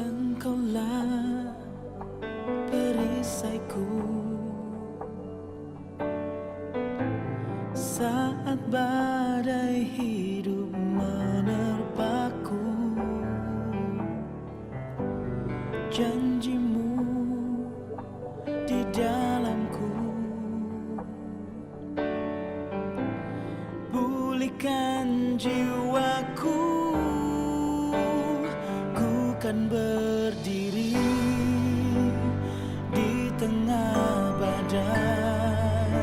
Engkaulah perisaiku saat badai hidup menerpaku. Janjimu di dalamku, pulihkan jiwaku. Ku kan berdiri di tengah badai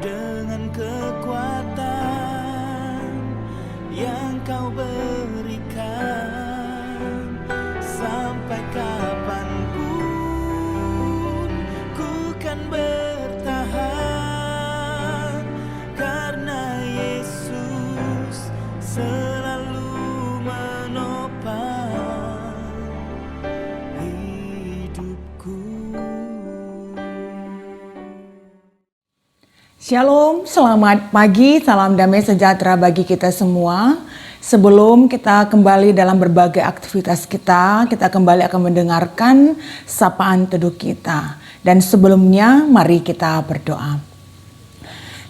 dengan kekuatan yang kau berikan. Sampai kapanpun ku kan bertahan, karena Yesus selalu menopang hidupku. Shalom, selamat pagi, salam damai sejahtera bagi kita semua. Sebelum kita kembali dalam berbagai aktivitas kita kembali akan mendengarkan sapaan teduh kita. Dan sebelumnya, mari kita berdoa.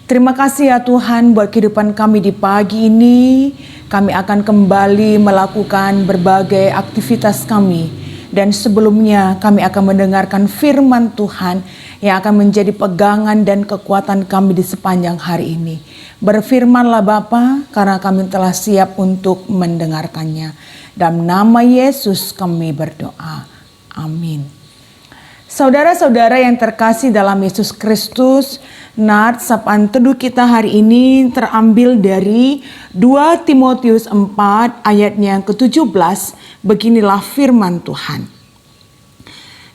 Terima kasih ya Tuhan buat kehidupan kami di pagi ini. Kami akan kembali melakukan berbagai aktivitas kami. Dan sebelumnya kami akan mendengarkan firman Tuhan yang akan menjadi pegangan dan kekuatan kami di sepanjang hari ini. Berfirmanlah Bapa, karena kami telah siap untuk mendengarkannya. Dalam nama Yesus kami berdoa. Amin. Saudara-saudara yang terkasih dalam Yesus Kristus, nats sapaan teduh kita hari ini terambil dari 2 Timotius 4 ayatnya yang ke-17. Beginilah firman Tuhan.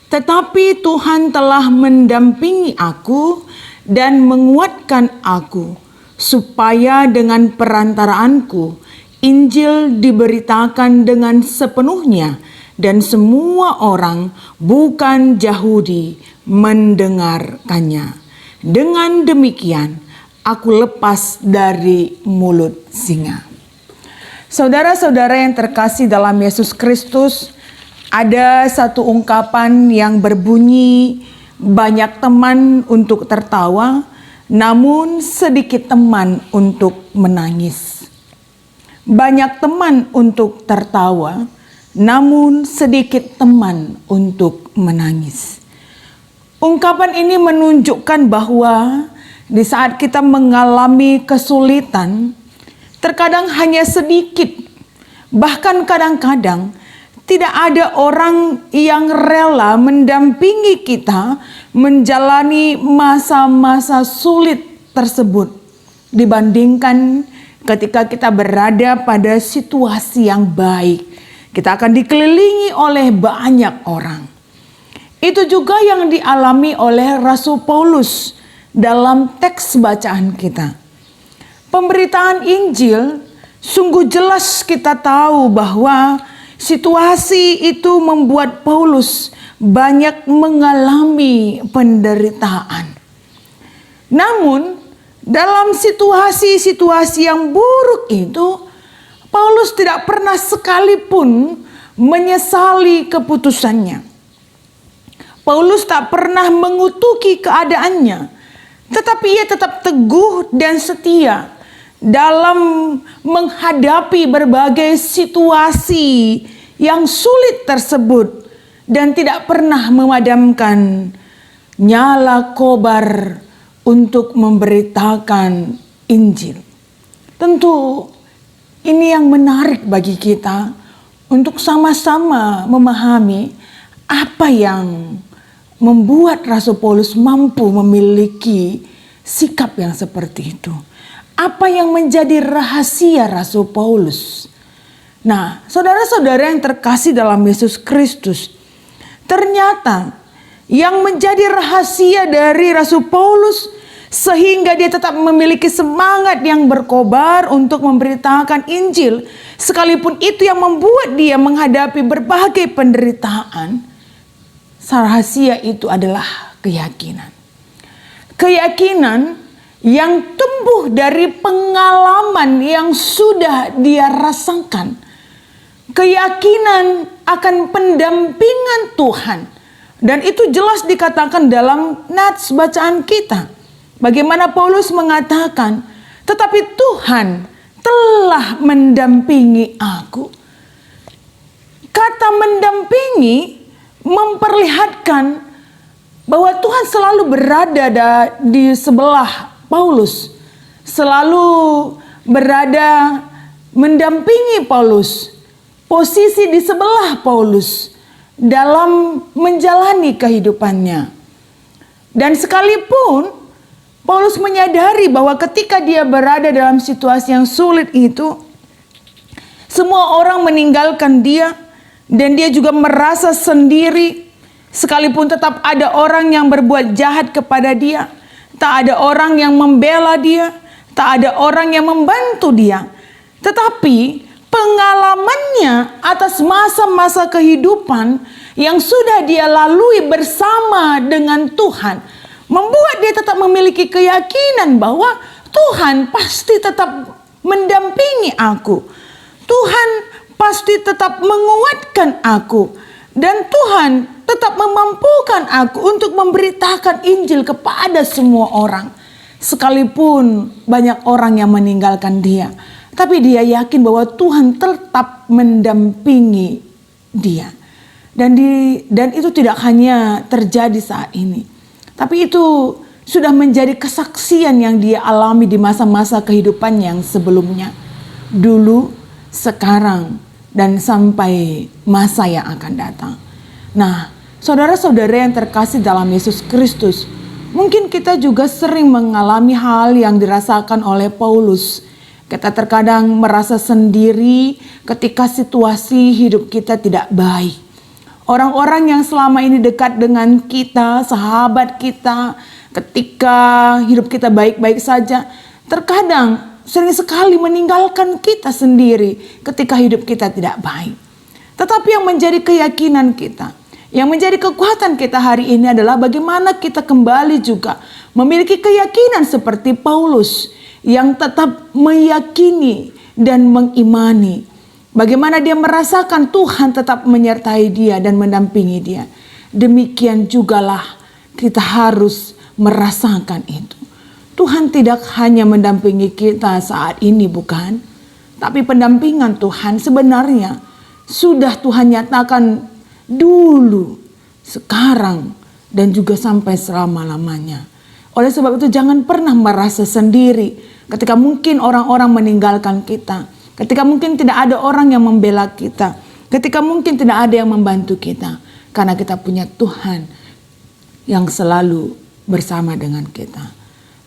Tetapi Tuhan telah mendampingi aku dan menguatkan aku, supaya dengan perantaraanku Injil diberitakan dengan sepenuhnya dan semua orang bukan Yahudi mendengarkannya. Dengan demikian aku lepas dari mulut singa. Saudara-saudara yang terkasih dalam Yesus Kristus, ada satu ungkapan yang berbunyi, banyak teman untuk tertawa, namun sedikit teman untuk menangis. Banyak teman untuk tertawa, namun sedikit teman untuk menangis. Ungkapan ini menunjukkan bahwa di saat kita mengalami kesulitan, terkadang hanya sedikit, bahkan kadang-kadang tidak ada orang yang rela mendampingi kita menjalani masa-masa sulit tersebut dibandingkan ketika kita berada pada situasi yang baik. Kita akan dikelilingi oleh banyak orang. Itu juga yang dialami oleh Rasul Paulus dalam teks bacaan kita. Pemberitaan Injil sungguh jelas kita tahu bahwa situasi itu membuat Paulus banyak mengalami penderitaan. Namun, dalam situasi-situasi yang buruk itu, Paulus tidak pernah sekalipun menyesali keputusannya. Paulus tak pernah mengutuki keadaannya, tetapi ia tetap teguh dan setia dalam menghadapi berbagai situasi yang sulit tersebut dan tidak pernah memadamkan nyala kobar untuk memberitakan Injil. Tentu ini yang menarik bagi kita untuk sama-sama memahami apa yang membuat Rasul Paulus mampu memiliki sikap yang seperti itu. Apa yang menjadi rahasia Rasul Paulus? Nah, saudara-saudara yang terkasih dalam Yesus Kristus, ternyata yang menjadi rahasia dari Rasul Paulus sehingga dia tetap memiliki semangat yang berkobar untuk memberitakan Injil, sekalipun itu yang membuat dia menghadapi berbagai penderitaan, rahasia itu adalah keyakinan. Keyakinan yang tumbuh dari pengalaman yang sudah dia rasakan. Keyakinan akan pendampingan Tuhan. Dan itu jelas dikatakan dalam nats bacaan kita. Bagaimana Paulus mengatakan, tetapi Tuhan telah mendampingi aku. Kata mendampingi memperlihatkan bahwa Tuhan selalu berada di sebelah Paulus. Selalu berada mendampingi Paulus. Posisi di sebelah Paulus dalam menjalani kehidupannya. Dan sekalipun Paulus menyadari bahwa ketika dia berada dalam situasi yang sulit itu, semua orang meninggalkan dia dan dia juga merasa sendiri. Sekalipun tetap ada orang yang berbuat jahat kepada dia, tak ada orang yang membela dia, tak ada orang yang membantu dia. Tetapi pengalamannya atas masa-masa kehidupan yang sudah dia lalui bersama dengan Tuhan membuat dia tetap memiliki keyakinan bahwa Tuhan pasti tetap mendampingi aku. Tuhan pasti tetap menguatkan aku. Dan Tuhan tetap memampukan aku untuk memberitakan Injil kepada semua orang. Sekalipun banyak orang yang meninggalkan dia, tapi dia yakin bahwa Tuhan tetap mendampingi dia. Dan itu tidak hanya terjadi saat ini, tapi itu sudah menjadi kesaksian yang dia alami di masa-masa kehidupan yang sebelumnya. Dulu, sekarang, dan sampai masa yang akan datang. Nah, saudara-saudara yang terkasih dalam Yesus Kristus, mungkin kita juga sering mengalami hal yang dirasakan oleh Paulus. Kita terkadang merasa sendiri ketika situasi hidup kita tidak baik. Orang-orang yang selama ini dekat dengan kita, sahabat kita, ketika hidup kita baik-baik saja, terkadang sering sekali meninggalkan kita sendiri ketika hidup kita tidak baik. Tetapi yang menjadi keyakinan kita, yang menjadi kekuatan kita hari ini adalah bagaimana kita kembali juga memiliki keyakinan seperti Paulus yang tetap meyakini dan mengimani. Bagaimana dia merasakan Tuhan tetap menyertai dia dan mendampingi dia. Demikian jugalah kita harus merasakan itu. Tuhan tidak hanya mendampingi kita saat ini, bukan? Tapi pendampingan Tuhan sebenarnya sudah Tuhan nyatakan dulu, sekarang, dan juga sampai selama-lamanya. Oleh sebab itu jangan pernah merasa sendiri ketika mungkin orang-orang meninggalkan kita. Ketika mungkin tidak ada orang yang membela kita. Ketika mungkin tidak ada yang membantu kita. Karena kita punya Tuhan yang selalu bersama dengan kita.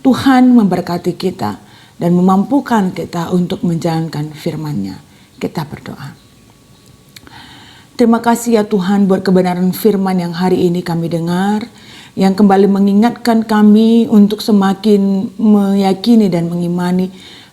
Tuhan memberkati kita dan memampukan kita untuk menjalankan firman-Nya. Kita berdoa. Terima kasih ya Tuhan buat kebenaran firman yang hari ini kami dengar. Yang kembali mengingatkan kami untuk semakin meyakini dan mengimani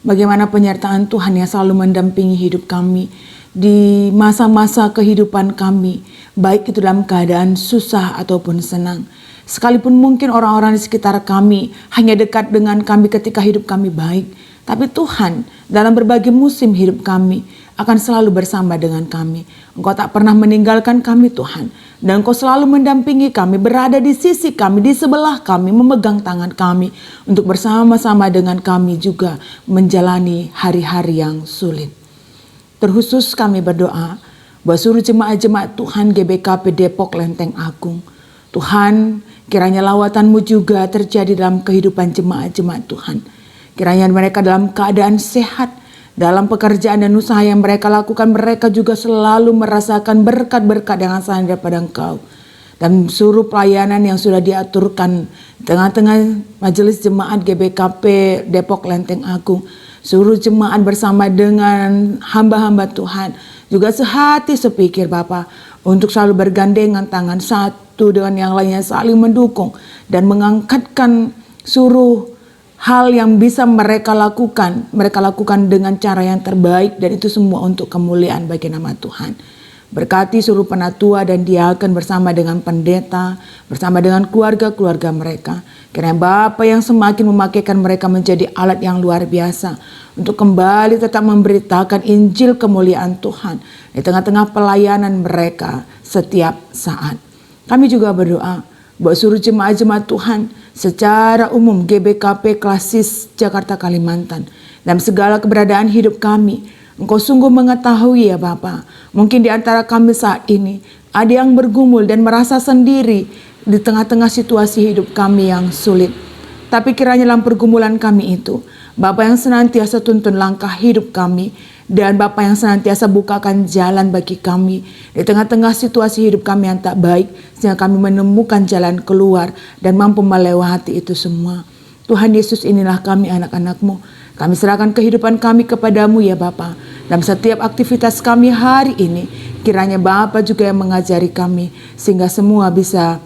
bagaimana penyertaan Tuhan yang selalu mendampingi hidup kami di masa-masa kehidupan kami, baik itu dalam keadaan susah ataupun senang. Sekalipun mungkin orang-orang di sekitar kami hanya dekat dengan kami ketika hidup kami baik, tapi Tuhan dalam berbagai musim hidup kami akan selalu bersama dengan kami. Engkau tak pernah meninggalkan kami Tuhan. Dan Engkau selalu mendampingi kami, berada di sisi kami, di sebelah kami, memegang tangan kami. Untuk bersama-sama dengan kami juga menjalani hari-hari yang sulit. Terkhusus kami berdoa buat seluruh jemaat-jemaat Tuhan GBKP Depok Lenteng Agung. Tuhan, kiranya lawatan-Mu juga terjadi dalam kehidupan jemaat-jemaat Tuhan. Kiranya mereka dalam keadaan sehat, dalam pekerjaan dan usaha yang mereka lakukan, mereka juga selalu merasakan berkat-berkat yang asalnya daripada Engkau. Dan seluruh pelayanan yang sudah diaturkan tengah-tengah majelis jemaat GBKP Depok Lenteng Agung. Seluruh jemaat bersama dengan hamba-hamba Tuhan. Juga sehati sepikir Bapa untuk selalu bergandengan tangan satu dengan yang lainnya, saling mendukung. Dan mengangkatkan seluruh hal yang bisa mereka lakukan dengan cara yang terbaik, dan itu semua untuk kemuliaan bagi nama Tuhan. Berkati seluruh penatua dan diaken bersama dengan pendeta, bersama dengan keluarga-keluarga mereka. Kiranya Bapa yang semakin memakaikan mereka menjadi alat yang luar biasa untuk kembali tetap memberitakan Injil kemuliaan Tuhan di tengah-tengah pelayanan mereka setiap saat. Kami juga berdoa buat seluruh jemaat-jemaat Tuhan secara umum GBKP Klasis Jakarta Kalimantan. Dalam segala keberadaan hidup kami, Engkau sungguh mengetahui ya Bapa. Mungkin di antara kami saat ini ada yang bergumul dan merasa sendiri di tengah-tengah situasi hidup kami yang sulit. Tapi kiranya dalam pergumulan kami itu, Bapa yang senantiasa tuntun langkah hidup kami, dan Bapa yang senantiasa bukakan jalan bagi kami di tengah-tengah situasi hidup kami yang tak baik, sehingga kami menemukan jalan keluar dan mampu melewati itu semua. Tuhan Yesus, inilah kami anak-anak-Mu. Kami serahkan kehidupan kami kepadamu ya Bapa. Dalam setiap aktivitas kami hari ini, kiranya Bapa juga yang mengajari kami, sehingga semua bisa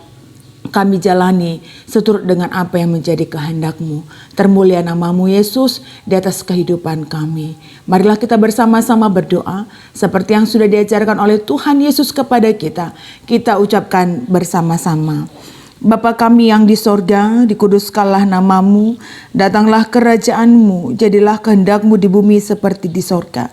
kami jalani seturut dengan apa yang menjadi kehendak-Mu. Termulia nama-Mu Yesus di atas kehidupan kami. Marilah kita bersama-sama berdoa seperti yang sudah diajarkan oleh Tuhan Yesus kepada kita. Kita ucapkan bersama-sama. Bapa kami yang di sorga, dikuduskanlah nama-Mu, datanglah kerajaan-Mu, jadilah kehendak-Mu di bumi seperti di sorga.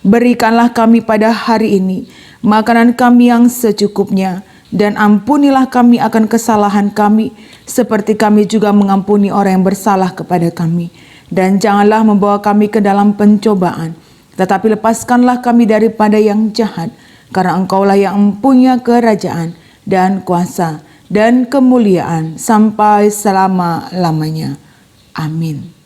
Berikanlah kami pada hari ini makanan kami yang secukupnya, dan ampunilah kami akan kesalahan kami, seperti kami juga mengampuni orang yang bersalah kepada kami. Dan janganlah membawa kami ke dalam pencobaan, tetapi lepaskanlah kami daripada yang jahat, karena Engkaulah yang mempunyai kerajaan dan kuasa dan kemuliaan sampai selama-lamanya. Amin.